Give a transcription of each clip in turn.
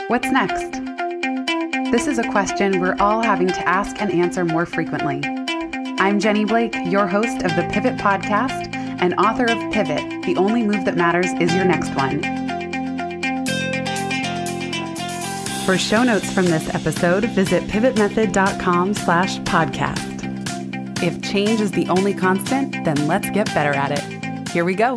What's next? This is a question we're all having to ask and answer more frequently. I'm Jenny Blake, your host of the Pivot Podcast and author of Pivot, The Only Move That Matters Is Your Next One. For show notes from this episode, visit pivotmethod.com/podcast. If change is the only constant, then let's get better at it. Here we go.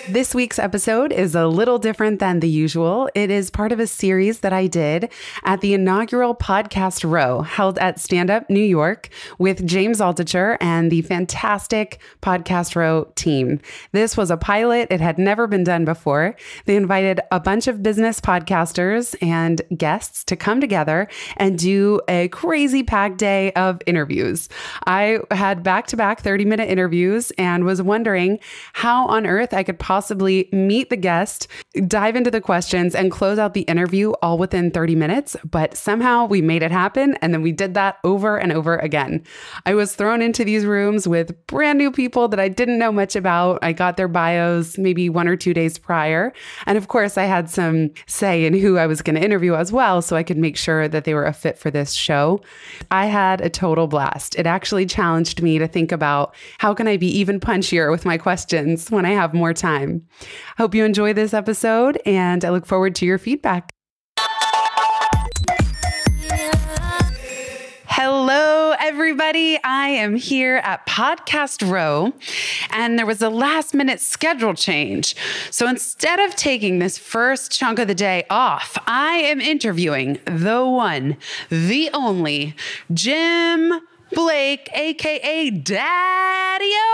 This week's episode is a little different than the usual. It is part of a series that I did at the inaugural Podcast Row held at Stand Up New York with James Altucher and the fantastic Podcast Row team. This was a pilot. It had never been done before. They invited a bunch of business podcasters and guests to come together and do a crazy packed day of interviews. I had back-to-back 30-minute interviews and was wondering how on earth I could possibly meet the guest, dive into the questions, and close out the interview all within 30 minutes. But somehow we made it happen. And then we did that over and over again. I was thrown into these rooms with brand new people that I didn't know much about. I got their bios maybe 1 or 2 days prior. And of course, I had some say in who I was going to interview as well, so I could make sure that they were a fit for this show. I had a total blast. It actually challenged me to think about how can I be even punchier with my questions when I have more time. Hope you enjoy this episode, and I look forward to your feedback. Hello, everybody. I am here at Podcast Row, and there was a last-minute schedule change. So instead of taking this first chunk of the day off, I am interviewing the one, the only, Jim Blake, aka Daddy-O.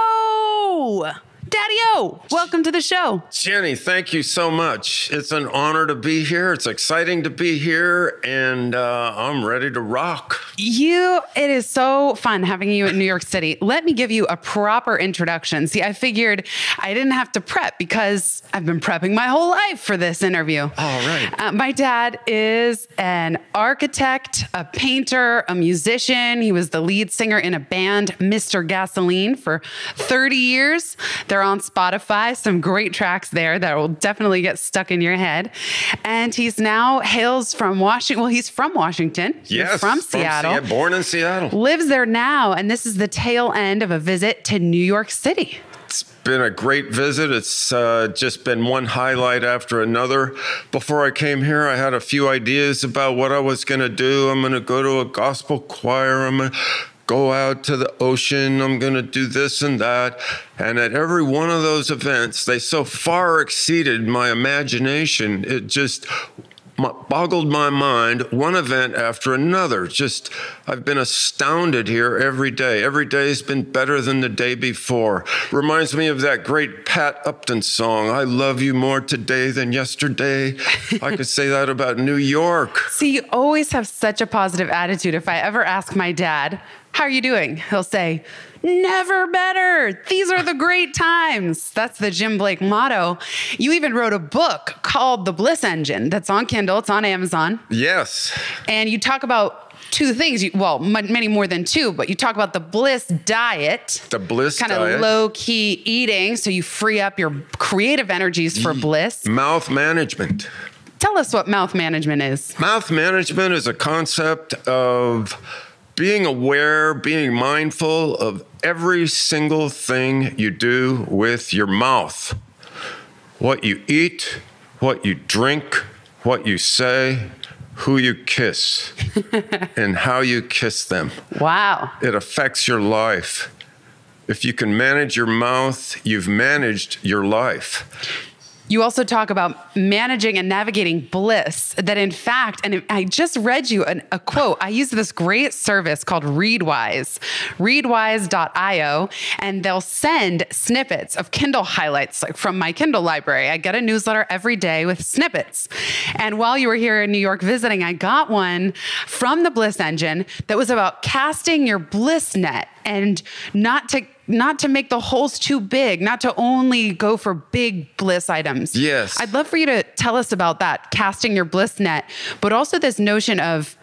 Daddy-O, welcome to the show. Jenny, thank you so much. It's an honor to be here. It's exciting to be here, and I'm ready to rock. It is so fun having you in New York City. Let me give you a proper introduction. See, I figured I didn't have to prep because I've been prepping my whole life for this interview. All right. My dad is an architect, a painter, a musician. He was the lead singer in a band, Mr. Gasoline, for 30 years. They're on Spotify, some great tracks there that will definitely get stuck in your head. And he's now hails from Washington. Well, he's from Washington. Yes. He's from Seattle. Born in Seattle. Lives there now. And this is the tail end of a visit to New York City. It's been a great visit. It's just been one highlight after another. Before I came here, I had a few ideas about what I was going to do. I'm going to go to a gospel choir. I'm going to go out to the ocean, I'm going to do this and that. And at every one of those events, they so far exceeded my imagination. It just boggled my mind, one event after another. I've been astounded here every day. Every day has been better than the day before. Reminds me of that great Pat Upton song, I love you more today than yesterday. I could say that about New York. See, you always have such a positive attitude. If I ever ask my dad, how are you doing? He'll say, never better. These are the great times. That's the Jim Blake motto. You even wrote a book called The Bliss Engine that's on Kindle. It's on Amazon. Yes. And you talk about two things. Many more than two, but you talk about the bliss diet. The bliss diet. Kind of low-key eating so you free up your creative energies for bliss. Mouth management. Tell us what mouth management is. Mouth management is a concept of being aware, being mindful of every single thing you do with your mouth. What you eat, what you drink, what you say, who you kiss, and how you kiss them. Wow. It affects your life. If you can manage your mouth, you've managed your life. You also talk about managing and navigating bliss, that in fact, and I just read you a quote. I use this great service called Readwise, readwise.io, and they'll send snippets of Kindle highlights like from my Kindle library. I get a newsletter every day with snippets. And while you were here in New York visiting, I got one from the Bliss Engine that was about casting your bliss net and not to make the holes too big, not to only go for big bliss items. Yes. I'd love for you to tell us about that, casting your bliss net, but also this notion of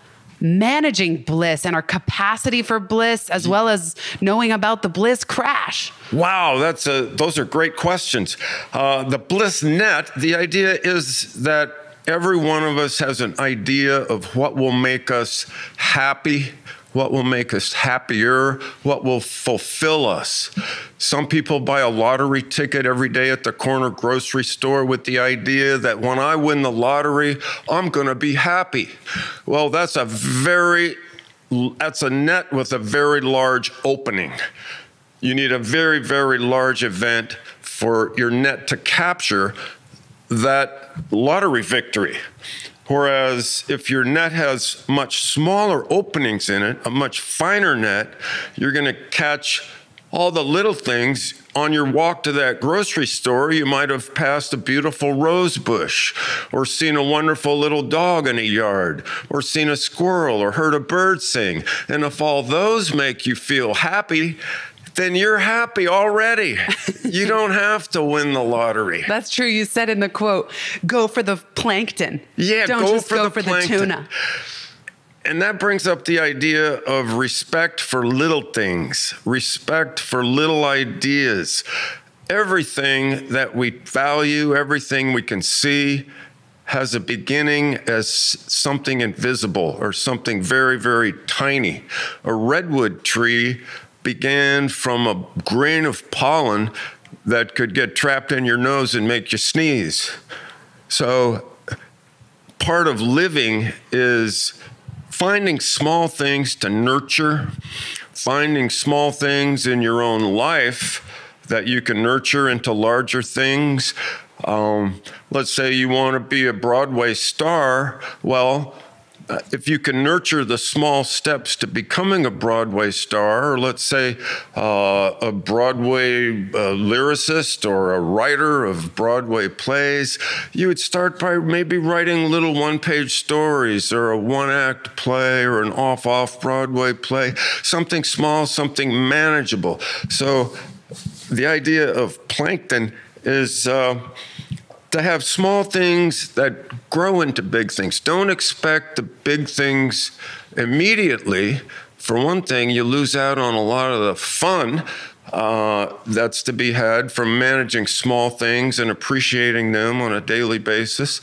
managing bliss and our capacity for bliss, as well as knowing about the bliss crash? Wow, those are great questions. The bliss net, the idea is that every one of us has an idea of what will make us happy, what will make us happier, what will fulfill us. Some people buy a lottery ticket every day at the corner grocery store with the idea that when I win the lottery, I'm going to be happy. Well, that's a net with a very large opening. You need a very, very large event for your net to capture that lottery victory. Whereas if your net has much smaller openings in it, a much finer net, you're going to catch all the little things. On your walk to that grocery store, you might have passed a beautiful rose bush, or seen a wonderful little dog in a yard, or seen a squirrel, or heard a bird sing. And if all those make you feel happy, then you're happy already. You don't have to win the lottery. That's true. You said in the quote, go for the plankton. Yeah, don't just go for the tuna. And that brings up the idea of respect for little things, respect for little ideas. Everything that we value, everything we can see, has a beginning as something invisible or something very, very tiny. A redwood tree began from a grain of pollen that could get trapped in your nose and make you sneeze. So part of living is finding small things to nurture, finding small things in your own life that you can nurture into larger things. Let's say you want to be a Broadway star. Well, if you can nurture the small steps to becoming a Broadway star, or let's say a Broadway lyricist or a writer of Broadway plays, you would start by maybe writing little one-page stories or a one-act play or an off Broadway play, something small, something manageable. So the idea of plankton is to have small things that grow into big things. Don't expect the big things immediately. For one thing, you lose out on a lot of the fun that's to be had from managing small things and appreciating them on a daily basis.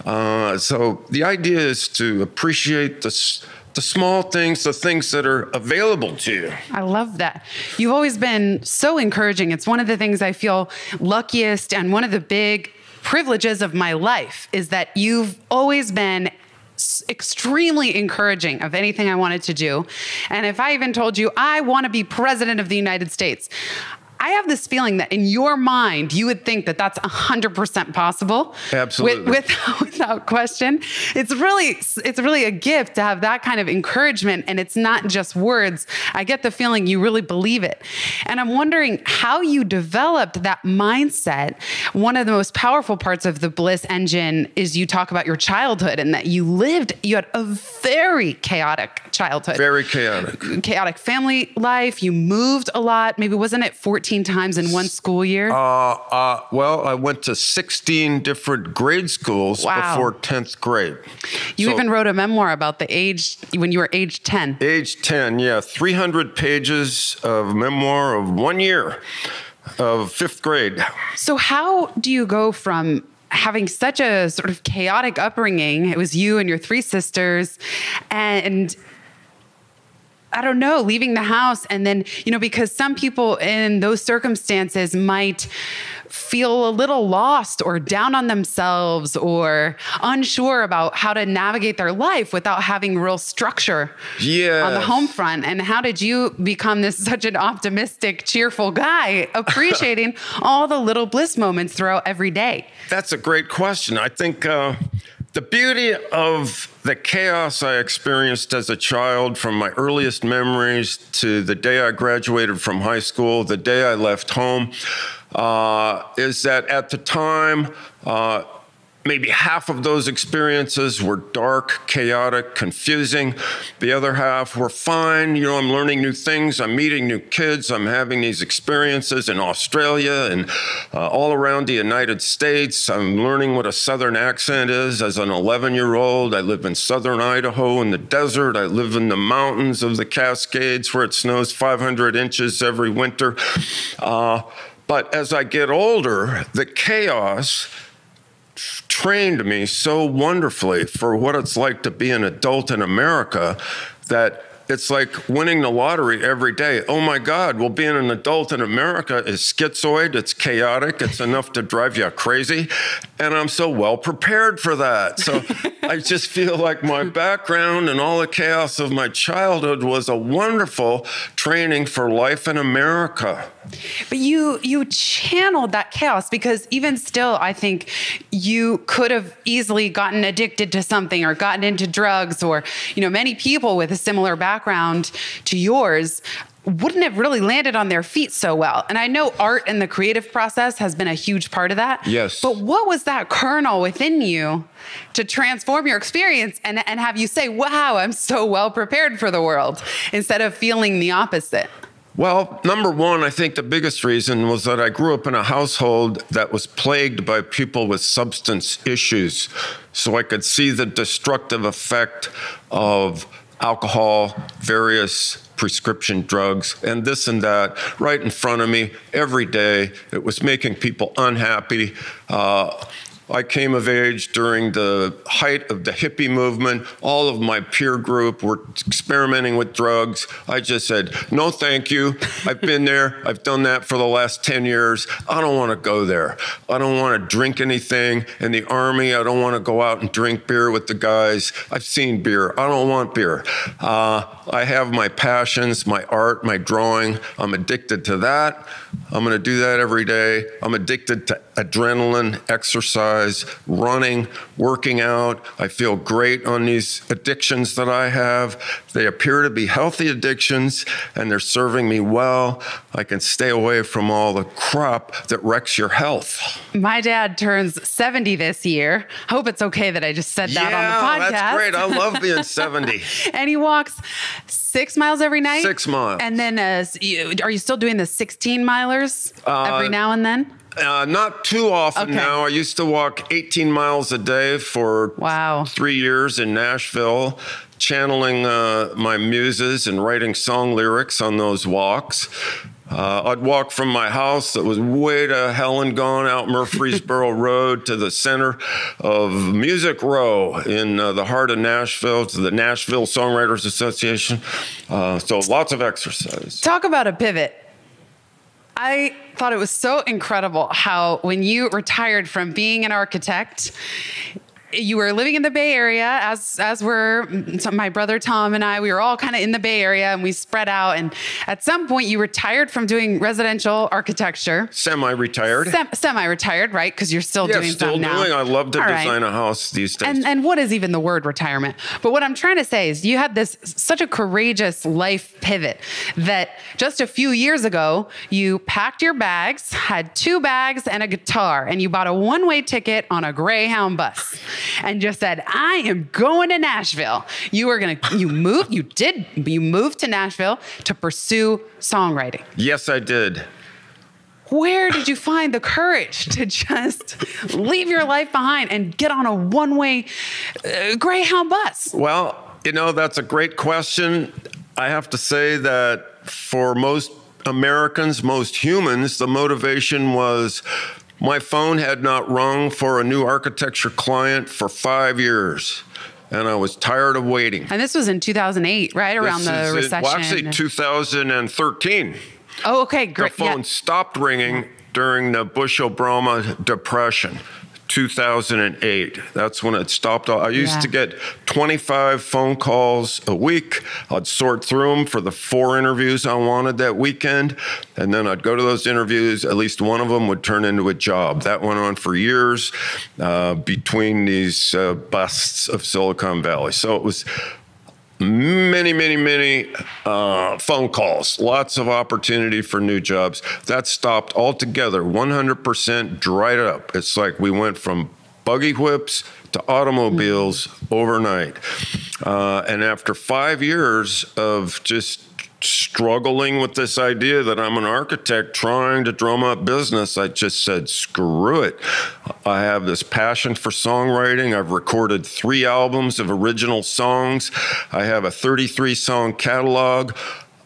So the idea is to appreciate the small things, the things that are available to you. I love that. You've always been so encouraging. It's one of the things I feel luckiest, and one of the big privileges of my life is that you've always been extremely encouraging of anything I wanted to do. And if I even told you I want to be president of the United States, I have this feeling that in your mind, you would think that that's 100% possible. Absolutely. Without question. It's really a gift to have that kind of encouragement. And it's not just words. I get the feeling you really believe it. And I'm wondering how you developed that mindset. One of the most powerful parts of the Bliss engine is you talk about your childhood, and that you had a very chaotic childhood. Very chaotic. Chaotic family life. You moved a lot. Maybe wasn't it 14 times in one school year? Well, I went to 16 different grade schools before 10th grade. You even wrote a memoir about the age, when you were age 10. Age 10, yeah. 300 pages of memoir of 1 year of 5th grade. So how do you go from having such a sort of chaotic upbringing? It was you and your 3 sisters, and I don't know, leaving the house. And then, because some people in those circumstances might feel a little lost or down on themselves or unsure about how to navigate their life without having real structure on the home front. And how did you become such an optimistic, cheerful guy, appreciating all the little bliss moments throughout every day? That's a great question. I think the beauty of the chaos I experienced as a child, from my earliest memories to the day I graduated from high school, the day I left home, is that at the time, maybe half of those experiences were dark, chaotic, confusing. The other half were fine. I'm learning new things. I'm meeting new kids. I'm having these experiences in Australia and all around the United States. I'm learning what a Southern accent is as an 11-year-old. I live in Southern Idaho in the desert. I live in the mountains of the Cascades where it snows 500 inches every winter. But as I get older, the chaos trained me so wonderfully for what it's like to be an adult in America that it's like winning the lottery every day. Oh my God, well, being an adult in America is schizoid, it's chaotic, it's enough to drive you crazy. And I'm so well prepared for that. So I just feel like my background and all the chaos of my childhood was a wonderful training for life in America. But you channeled that chaos, because even still, I think you could have easily gotten addicted to something or gotten into drugs, or, many people with a similar background to yours wouldn't have really landed on their feet so well. And I know art and the creative process has been a huge part of that. Yes. But what was that kernel within you to transform your experience and have you say, wow, I'm so well prepared for the world, instead of feeling the opposite? Well, number one, I think the biggest reason was that I grew up in a household that was plagued by people with substance issues. So I could see the destructive effect of alcohol, various prescription drugs, and this and that right in front of me every day. It was making people unhappy. I came of age during the height of the hippie movement. All of my peer group were experimenting with drugs. I just said, no, thank you. I've been there. I've done that for the last 10 years. I don't want to go there. I don't want to drink anything. In the Army, I don't want to go out and drink beer with the guys. I've seen beer. I don't want beer. I have my passions, my art, my drawing. I'm addicted to that. I'm going to do that every day. I'm addicted to adrenaline, exercise, running, working out. I feel great on these addictions that I have. They appear to be healthy addictions, and they're serving me well. I can stay away from all the crap that wrecks your health. My dad turns 70 this year. I hope it's okay that I just said that on the podcast. Yeah, that's great. I love being 70. And he walks 6 miles every night? 6 miles. And then are you still doing the 16 milers every now and then? Not too often now. I used to walk 18 miles a day for 3 years in Nashville, channeling my muses and writing song lyrics on those walks. I'd walk from my house that was way to hell and gone out Murfreesboro Road to the center of Music Row in the heart of Nashville, to the Nashville Songwriters Association. So lots of exercise. Talk about a pivot. I thought it was so incredible how when you retired from being an architect, you were living in the Bay Area, as were my brother Tom and I. We were all kind of in the Bay Area, and we spread out. And at some point, you retired from doing residential architecture. Semi-retired. Semi-retired, right? Because you're still doing something now. I love to design a house these days. And what is even the word retirement? But what I'm trying to say is you had such a courageous life pivot that just a few years ago, you packed your bags, had 2 bags and a guitar, and you bought a one-way ticket on a Greyhound bus. And just said, I am going to Nashville. You moved to Nashville to pursue songwriting. Yes, I did. Where did you find the courage to just leave your life behind and get on a one-way Greyhound bus? Well, that's a great question. I have to say that for most Americans, most humans, the motivation was my phone had not rung for a new architecture client for 5 years, and I was tired of waiting. And this was in 2008, right? Around the recession. Well, actually, 2013. Oh, okay, great. The phone stopped ringing during the Bush-Obama Depression. 2008. That's when it stopped. I used to get 25 phone calls a week. I'd sort through them for the 4 interviews I wanted that weekend. And then I'd go to those interviews. At least one of them would turn into a job. That went on for years between these busts of Silicon Valley. So it was many phone calls, lots of opportunity for new jobs. That stopped altogether, 100% dried up. It's like we went from buggy whips to automobiles overnight. And after 5 years of just struggling with this idea that I'm an architect trying to drum up business, I just said, screw it. I have this passion for songwriting. I've recorded 3 albums of original songs. I have a 33-song catalog.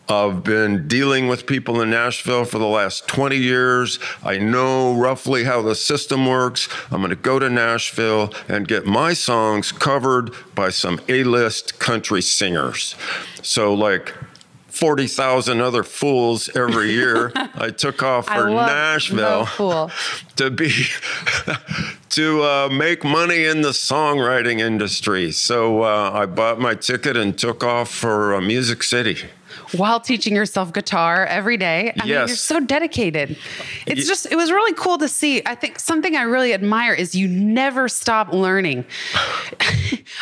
I've been dealing with people in Nashville for the last 20 years. I know roughly how the system works. I'm going to go to Nashville and get my songs covered by some A-list country singers. So like 40,000 other fools every year, I took off for Nashville to make money in the songwriting industry. So I bought my ticket and took off for Music City. While teaching yourself guitar every day. I mean, you're so dedicated. It was really cool to see. I think something I really admire is you never stop learning.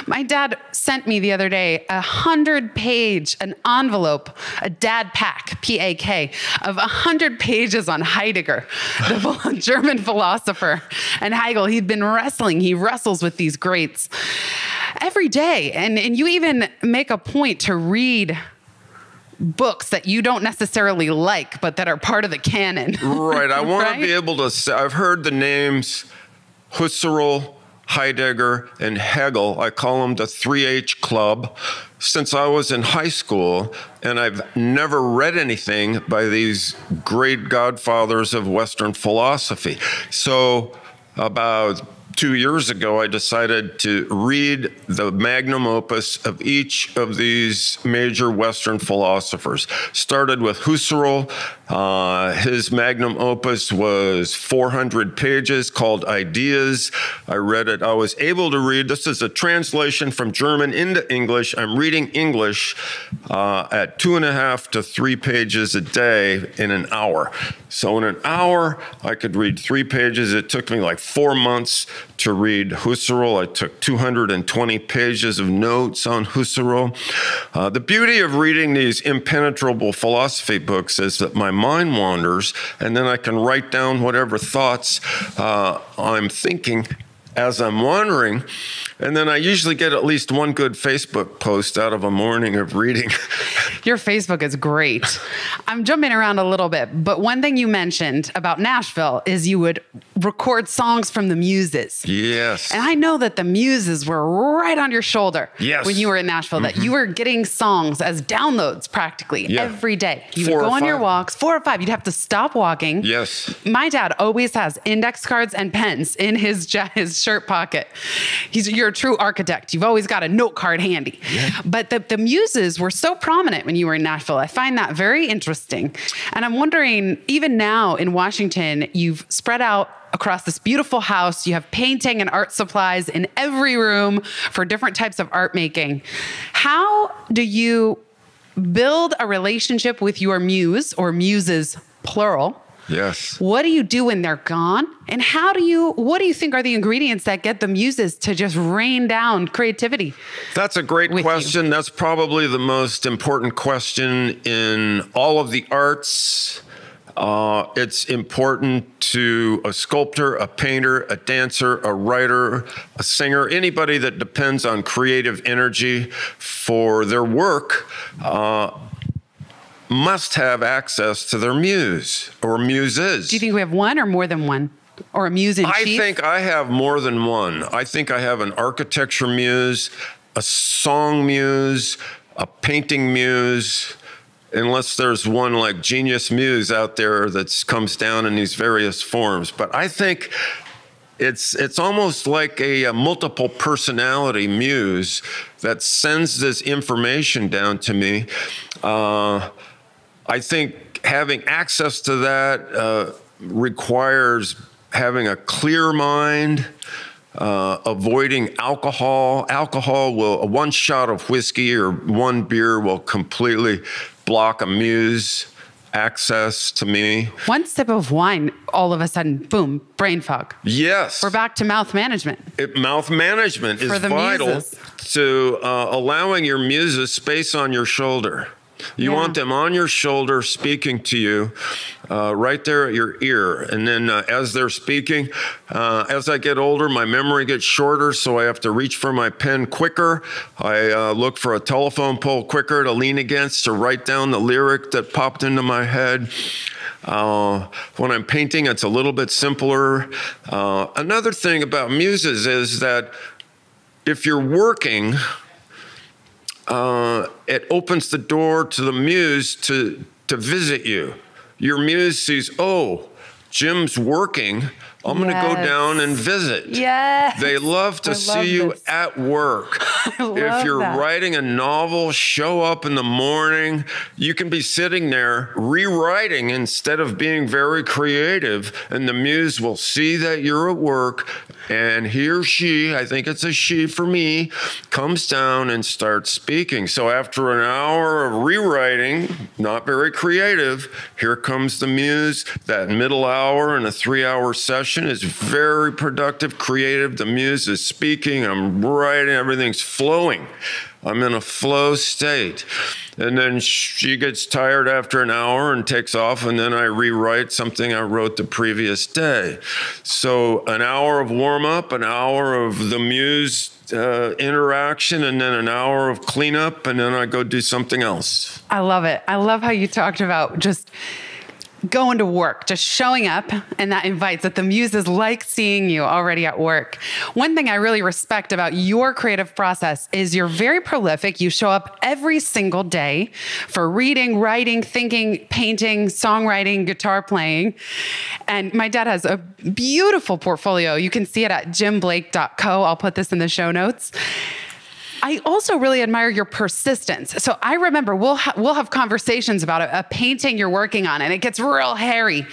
My dad sent me the other day 100-page, an envelope, a dad pack, P-A-K, of 100 pages on Heidegger, the German philosopher. And Hegel, he'd been wrestling. He wrestles with these greats every day. And you even make a point to read books that you don't necessarily like, but that are part of the canon. Right. I want to be able to say, I've heard the names Husserl, Heidegger, and Hegel. I call them the 3H Club since I was in high school, and I've never read anything by these great godfathers of Western philosophy. So about 2 years ago, I decided to read the magnum opus of each of these major Western philosophers. Started with Husserl. His magnum opus was 400 pages called Ideas. I read it. I was able to read, this is a translation from German into English. I'm reading English at 2.5 to 3 pages a day in an hour. So in an hour, I could read 3 pages. It took me like 4 months to read Husserl. I took 220 pages of notes on Husserl. The beauty of reading these impenetrable philosophy books is that my mind wanders, and then I can write down whatever thoughts I'm thinking as I'm wandering. And then I usually get at least one good Facebook post out of a morning of reading. Your Facebook is great. I'm jumping around a little bit, but one thing you mentioned about Nashville is you would record songs from the Muses. Yes. And I know that the Muses were right on your shoulder when you were in Nashville, that you were getting songs as downloads practically every day. You would go on your walks, 4 or 5. You'd have to stop walking. Yes. My dad always has index cards and pens in his shirt pocket. You're a true architect. You've always got a note card handy. Yeah. But the Muses were so prominent when you were in Nashville. I find that very interesting. And I'm wondering, even now in Washington, you've spread out across this beautiful house. You have painting and art supplies in every room for different types of art making. How do you build a relationship with your muse, or muses, plural? Yes. What do you do when they're gone? And what do you think are the ingredients that get the Muses to just rain down creativity? That's a great question. That's probably the most important question in all of the arts. It's important to a sculptor, a painter, a dancer, a writer, a singer, anybody that depends on creative energy for their work, must have access to their muse or muses. Do you think we have one or more than one? Or a muse in chief? I think I have more than one. I think I have an architecture muse, a song muse, a painting muse, unless there's one like genius muse out there that comes down in these various forms. But I think it's almost like a multiple personality muse that sends this information down to me. I think having access to that requires having a clear mind, avoiding alcohol. One shot of whiskey or one beer will completely block a muse access to me. One sip of wine, all of a sudden, boom, brain fog. Yes. We're back to mouth management. Mouth management is vital to allowing your muses space on your shoulder. You want them on your shoulder speaking to you, right there at your ear. And then as they're speaking, as I get older, my memory gets shorter, so I have to reach for my pen quicker. I look for a telephone pole quicker to lean against to write down the lyric that popped into my head. When I'm painting, it's a little bit simpler. Another thing about Muses is that if you're working, it opens the door to the muse to visit you. Your muse sees, oh, Jim's working. I'm going to go down and visit. Yes. They love to see you at work. If you're writing a novel, show up in the morning. You can be sitting there rewriting instead of being very creative, and the muse will see that you're at work, and he or she, I think it's a she for me, comes down and starts speaking. So after an hour of rewriting, not very creative, here comes the muse. That middle hour in a 3-hour session is very productive, creative. The muse is speaking, I'm writing, everything's flowing. I'm in a flow state. And then she gets tired after an hour and takes off, and then I rewrite something I wrote the previous day. So an hour of warm-up, an hour of the muse interaction, and then an hour of cleanup, and then I go do something else. I love it. I love how you talked about just going to work, just showing up, and that invites that the muses like seeing you already at work. One thing I really respect about your creative process is you're very prolific. You show up every single day for reading, writing, thinking, painting, songwriting, guitar playing. And my dad has a beautiful portfolio. You can see it at jimblake.co. I'll put this in the show notes. I also really admire your persistence. So I remember we'll have conversations about a painting you're working on, and it gets real hairy.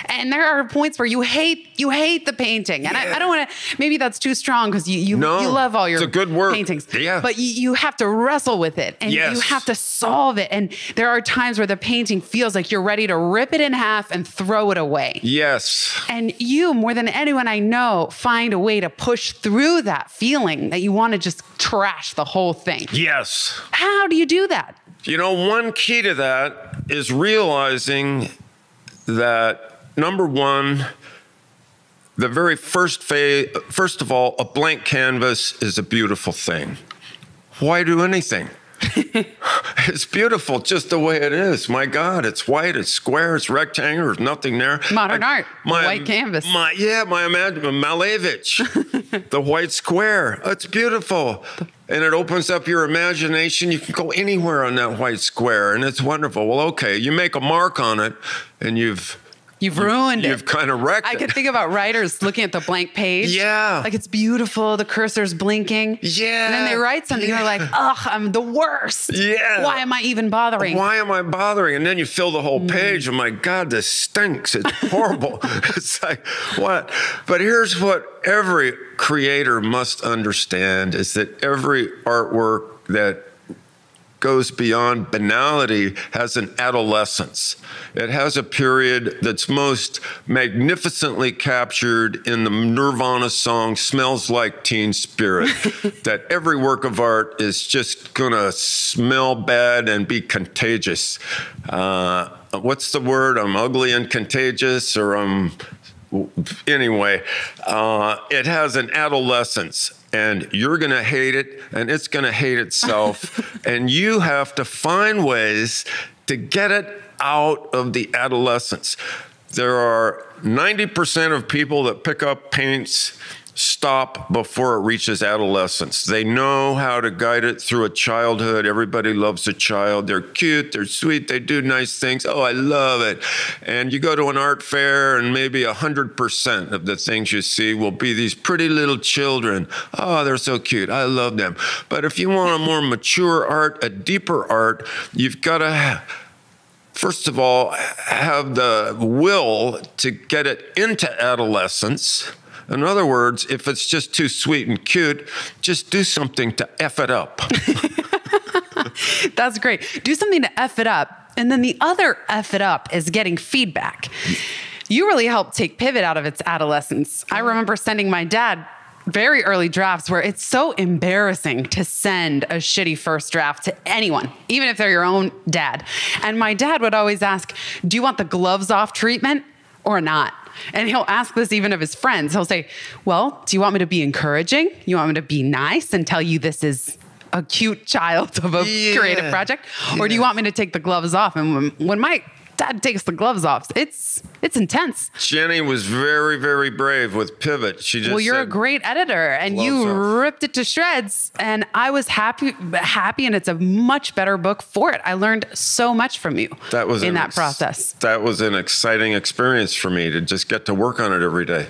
And there are points where you hate the painting. And I don't want to, maybe that's too strong because you love all your it's a good word. Paintings. Yeah. But you have to wrestle with it, and you have to solve it. And there are times where the painting feels like you're ready to rip it in half and throw it away. Yes. And you, more than anyone I know, find a way to push through that feeling that you want to just trash the whole thing. Yes. How do you do that? You know, one key to that is realizing that, number one, the very first of all, a blank canvas is a beautiful thing. Why do anything? It's beautiful just the way it is. My God, it's white, it's square, it's rectangular, there's nothing there. Modern art, white canvas. My Malevich, the white square. It's beautiful. And it opens up your imagination. You can go anywhere on that white square, and it's wonderful. Well, okay, you make a mark on it, and you've ruined it. You've kind of wrecked it. I could think about writers looking at the blank page. Yeah. Like it's beautiful. The cursor's blinking. Yeah. And then they write something and they're like, ugh, I'm the worst. Yeah. Why am I even bothering? Why am I bothering? And then you fill the whole page. Oh my God, this stinks. It's horrible. It's like, what? But here's what every creator must understand is that every artwork that goes beyond banality has an adolescence. It has a period that's most magnificently captured in the Nirvana song Smells Like Teen Spirit, that every work of art is just gonna smell bad and be contagious. What's the word? I'm ugly and contagious, or anyway, it has an adolescence. And you're going to hate it, and it's going to hate itself. And you have to find ways to get it out of the adolescence. There are 90% of people that pick up paints stop before it reaches adolescence. They know how to guide it through a childhood. Everybody loves a child. They're cute, they're sweet, they do nice things. Oh, I love it. And you go to an art fair and maybe 100% of the things you see will be these pretty little children. Oh, they're so cute. I love them. But if you want a more mature art, a deeper art, you've got to first of all have the will to get it into adolescence. In other words, if it's just too sweet and cute, just do something to F it up. That's great. Do something to F it up. And then the other F it up is getting feedback. You really helped take Pivot out of its adolescence. I remember sending my dad very early drafts where it's so embarrassing to send a shitty first draft to anyone, even if they're your own dad. And my dad would always ask, do you want the gloves off treatment or not? And he'll ask this even of his friends. He'll say, well, do you want me to be encouraging? You want me to be nice and tell you this is a cute child of a creative project? Or do you want me to take the gloves off? And when my dad takes the gloves off, it's intense. Jenny was very, very brave with Pivot. She just you're a great editor, and you ripped it to shreds. And I was happy, and it's a much better book for it. I learned so much from you in that process. That was an exciting experience for me to just get to work on it every day.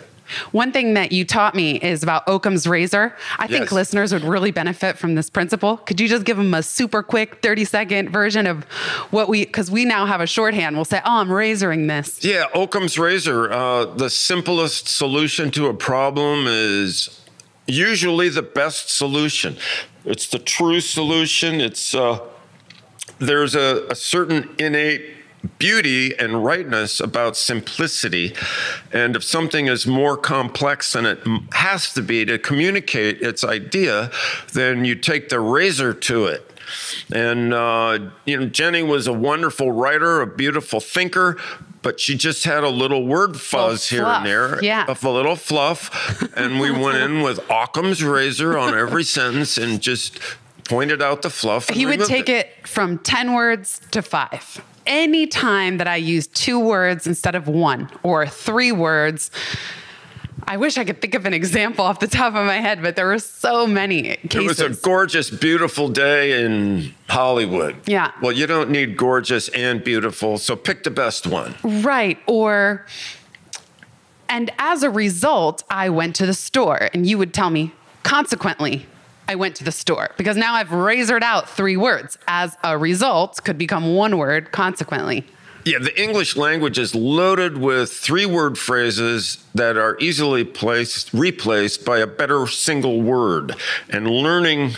One thing that you taught me is about Occam's razor. I think listeners would really benefit from this principle. Could you just give them a super quick 30-second version of what because we now have a shorthand. We'll say, oh, I'm razoring this. Yeah, Occam's razor. The simplest solution to a problem is usually the best solution. It's the true solution. It's there's a certain innate beauty and rightness about simplicity. And if something is more complex than it has to be to communicate its idea, then you take the razor to it. And, Jenny was a wonderful writer, a beautiful thinker, but she just had a little word fuzz here and there, a little fluff. And we went in with Occam's razor on every sentence and just pointed out the fluff. He would take it from 10 words to 5. Any time that I used 2 words instead of 1 or 3 words, I wish I could think of an example off the top of my head, but there were so many cases. It was a gorgeous, beautiful day in Hollywood. Yeah. Well, you don't need gorgeous and beautiful, so pick the best one. Right. And as a result, I went to the store, and you would tell me, consequently, I went to the store, because now I've razored out 3 words. As a result, could become 1 word, consequently. Yeah, the English language is loaded with 3-word phrases that are easily replaced by a better single word. And learning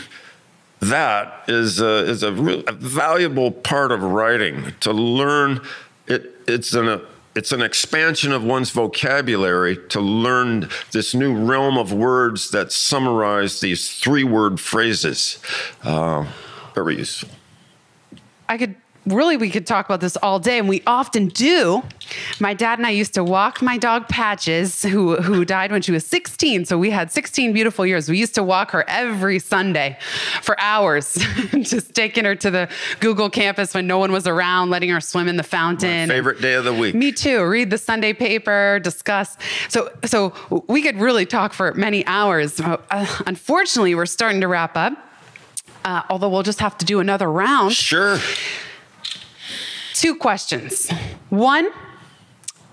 that is a valuable part of writing. To learn it's an expansion of one's vocabulary to learn this new realm of words that summarize these 3-word phrases. Very useful. We could talk about this all day, and we often do. My dad and I used to walk my dog Patches, who died when she was 16. So we had 16 beautiful years. We used to walk her every Sunday for hours, just taking her to the Google campus when no one was around, letting her swim in the fountain. My favorite day of the week. Me too. Read the Sunday paper, discuss. So we could really talk for many hours. Unfortunately, we're starting to wrap up, although we'll just have to do another round. Sure. 2 questions. 1,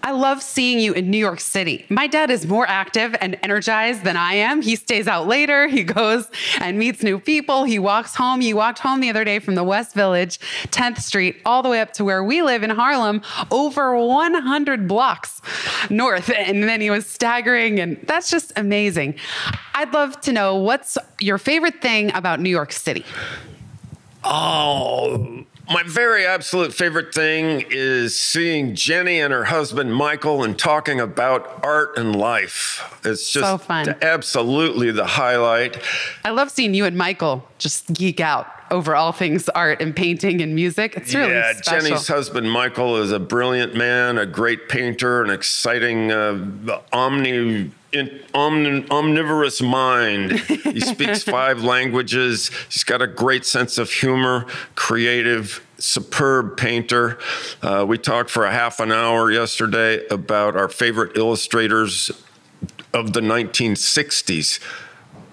I love seeing you in New York City. My dad is more active and energized than I am. He stays out later. He goes and meets new people. He walks home. He walked home the other day from the West Village, 10th Street, all the way up to where we live in Harlem, over 100 blocks north. And then he was staggering, and that's just amazing. I'd love to know, what's your favorite thing about New York City? Oh, my very absolute favorite thing is seeing Jenny and her husband, Michael, and talking about art and life. It's just so fun. Absolutely the highlight. I love seeing you and Michael just geek out over all things art and painting and music. It's really special. Jenny's husband, Michael, is a brilliant man, a great painter, an exciting omnivorous mind. He speaks 5 languages. He's got a great sense of humor, creative, superb painter. We talked for a half an hour yesterday about our favorite illustrators of the 1960s.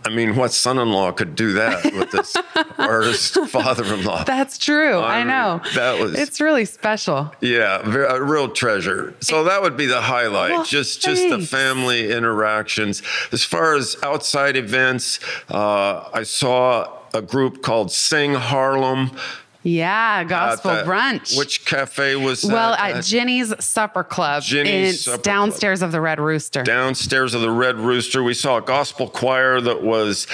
I mean, what son-in-law could do that with this artist father-in-law? That's true. I know. It's really special. Yeah, a real treasure. So that would be the highlight, just the family interactions. As far as outside events, I saw a group called Sing Harlem. Yeah, gospel brunch. Which cafe was that? Well, at Ginny's Supper Club. It's downstairs of the Red Rooster. Downstairs of the Red Rooster. We saw a gospel choir that was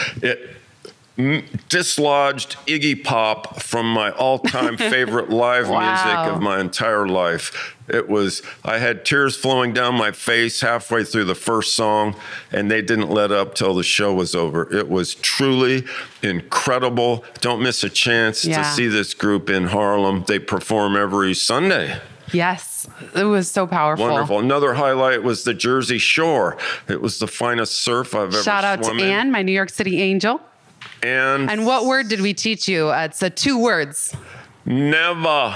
dislodged Iggy Pop from my all-time favorite live music of my entire life. I had tears flowing down my face halfway through the first song, and they didn't let up till the show was over. It was truly incredible. Don't miss a chance to see this group in Harlem. They perform every Sunday. Yes, it was so powerful. Wonderful. Another highlight was the Jersey Shore. It was the finest surf I've ever Shout out to Ann, my New York City angel. And what word did we teach you? It's 2 words. Never.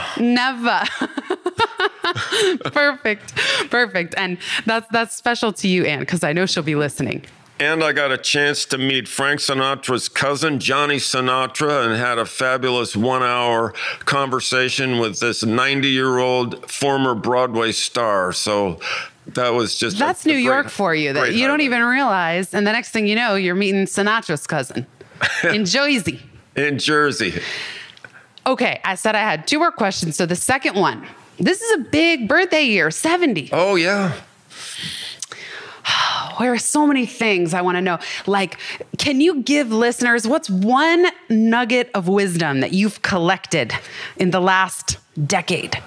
Perfect. And that's special to you, Ann, because I know she'll be listening. And I got a chance to meet Frank Sinatra's cousin, Johnny Sinatra, and had a fabulous 1-hour conversation with this 90-year-old former Broadway star. So that was just That's New York for you, that you don't even realize. And the next thing you know, you're meeting Sinatra's cousin in Jersey. Okay, I said I had 2 more questions. So the second one, this is a big birthday year, 70. Oh, yeah. There are so many things I want to know. Like, can you give listeners, what's one nugget of wisdom that you've collected in the last decade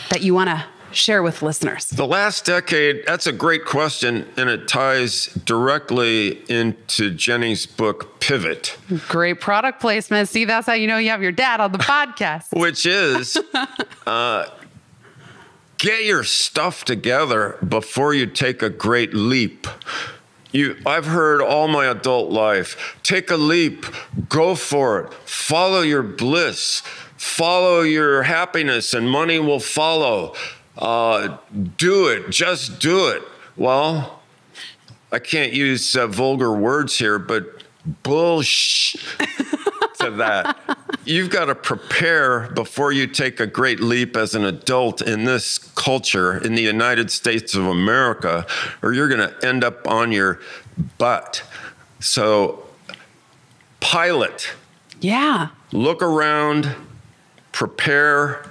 that you want to share with listeners? The last decade, that's a great question, and it ties directly into Jenny's book, Pivot. Great product placement. See, that's how you know you have your dad on the podcast. Which is... get your stuff together before you take a great leap. I've heard all my adult life, take a leap, go for it, follow your bliss, follow your happiness, and money will follow. Do it, just do it. Well, I can't use vulgar words here, but bullshit to that. You've got to prepare before you take a great leap as an adult in this culture in the United States of America, or you're going to end up on your butt. So pilot. Yeah. Look around, prepare,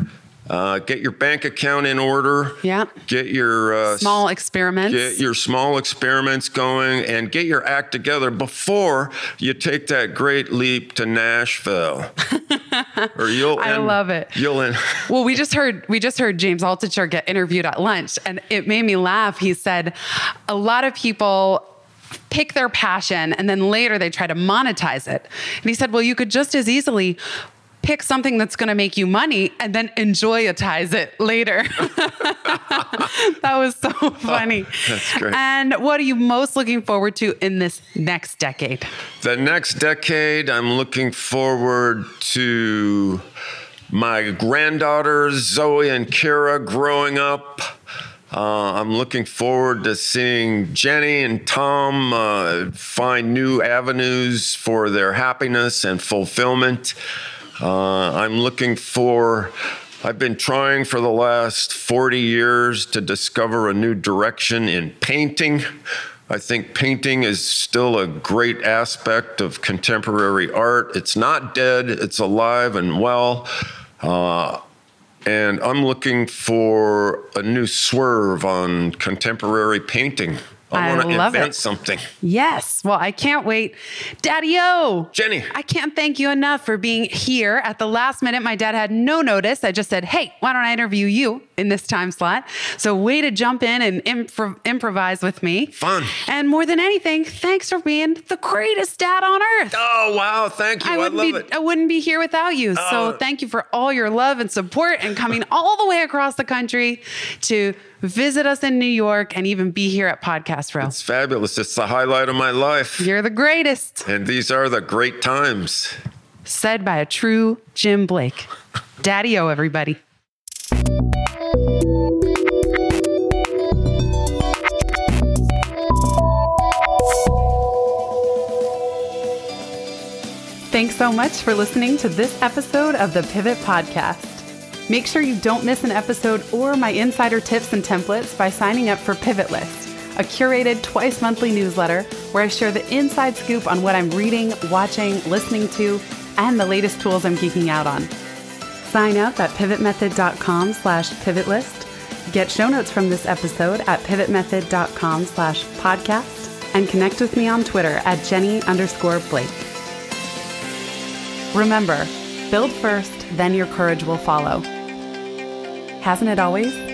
get your bank account in order. Yeah. Get your small experiments. Get your small experiments going, and get your act together before you take that great leap to Nashville. Or I love it. Well, we just heard James Altucher get interviewed at lunch, and it made me laugh. He said a lot of people pick their passion and then later they try to monetize it. And he said, well, you could just as easily pick something that's going to make you money and then enjoyitize it later. That was so funny. That's great. And what are you most looking forward to in this next decade? The next decade, I'm looking forward to my granddaughters, Zoe and Kira, growing up. I'm looking forward to seeing Jenny and Tom find new avenues for their happiness and fulfillment. I've been trying for the last 40 years to discover a new direction in painting. I think painting is still a great aspect of contemporary art. It's not dead, it's alive and well. And I'm looking for a new swerve on contemporary painting. I want to invent something. Yes. Well, I can't wait. Daddy-o. Jenny. I can't thank you enough for being here at the last minute. My dad had no notice. I just said, hey, why don't I interview you in this time slot? So way to jump in and improvise with me. Fun. And more than anything, thanks for being the greatest dad on earth. Oh, wow. Thank you. I love it. I wouldn't be here without you. So thank you for all your love and support and coming all the way across the country to visit us in New York and even be here at Podcast Row. It's fabulous. It's the highlight of my life. You're the greatest. And these are the great times. Said by a true Jim Blake. Daddy-o, everybody. Thanks so much for listening to this episode of the Pivot Podcast. Make sure you don't miss an episode or my insider tips and templates by signing up for Pivot List, a curated twice-monthly newsletter where I share the inside scoop on what I'm reading, watching, listening to, and the latest tools I'm geeking out on. Sign up at pivotmethod.com/pivotlist. Get show notes from this episode at pivotmethod.com/podcast and connect with me on Twitter at Jenny_Blake. Remember, build first, then your courage will follow. Hasn't it always?